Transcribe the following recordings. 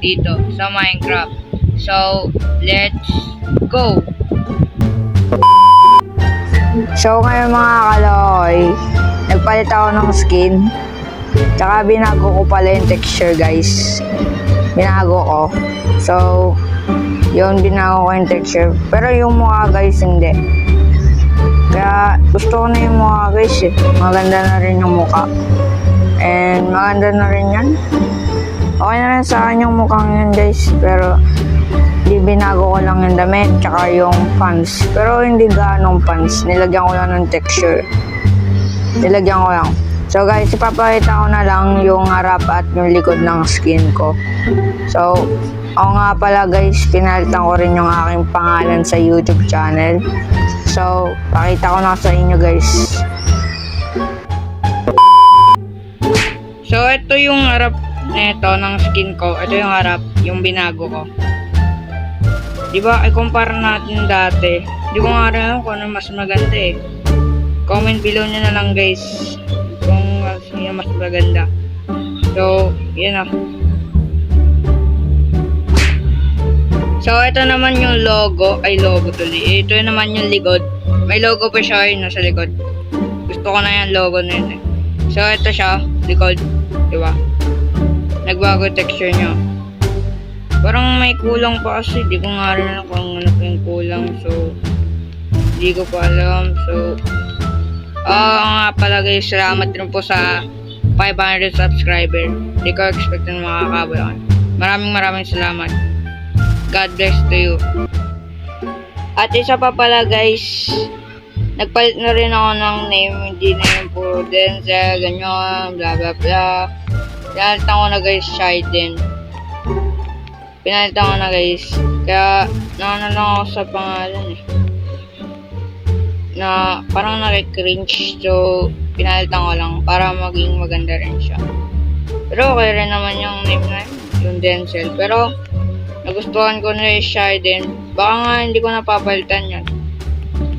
dito sa Minecraft. So, let's go! So ngayon mga kaloy, nagpalit ako ng skin. Tsaka binago ko pala yung texture guys. Binago ko. So, yun, binago ko yung texture. Pero yung mukha guys, hindi. Kaya gusto ko na yung mukha guys eh. Maganda na rin yung mukha. And maganda na rin yan. Okay na rin sa akin yung mukhang yan guys. Pero binago ko lang yung damit tsaka yung pants. Pero hindi ganong pants. Nilagyan ko lang ng texture. Nilagyan ko lang. So guys, ipapakita ko na lang yung harap at yung likod ng skin ko. So, ako nga pala guys, pinalitan ko rin yung aking pangalan sa YouTube channel. So, pakita ko na sa inyo guys. So, ito yung harap nito ng skin ko. Ito yung harap, yung binago ko. Diba, i-compare natin dati. Di ko nga rin kung ano mas maganda eh. Comment below nyo na lang guys kung sino mas maganda. So, yun na. So, ito naman yung logo. Ay, logo tuloy. Ito naman yung likod. May logo pa siya yun nasa likod. Gusto ko na yung logo na yun eh. So, ito siya, likod. Diba? Nagbago texture nyo. Parang may kulang pa kasi. Di ko nga rin alam kung ano pa yung kulang. So, di ko pa alam. So, nga pala guys, salamat rin po sa 500 subscriber. Di ko expect na makakabot ako. Maraming salamat. God bless to you. At isa pa pala guys, nagpalit na rin ako ng name. Hindi na yung puro Denzel, ganyan, bla bla bla. Pinalitan ko na guys, Shiden. Pinalitan ko na guys. Kaya, naano lang ako sa pangalan eh. Na parang nakikringe. So, pinalitan ko lang para maging maganda rin siya. Pero okay rin naman yung name na yun. Yung Denzel. Pero, nagustuhan ko na yung Shiden. Baka nga hindi ko napapalitan yun.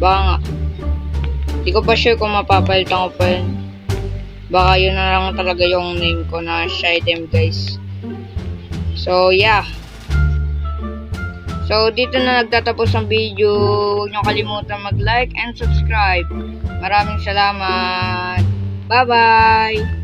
Baka nga. Hindi ko pa sure kung mapapalitan ko pa yun. Baka yun na lang talaga yung name ko na Shiden guys. So, yeah. So, dito na nagtatapos ang video. Huwag niyo kalimutan mag-like and subscribe. Maraming salamat. Bye-bye!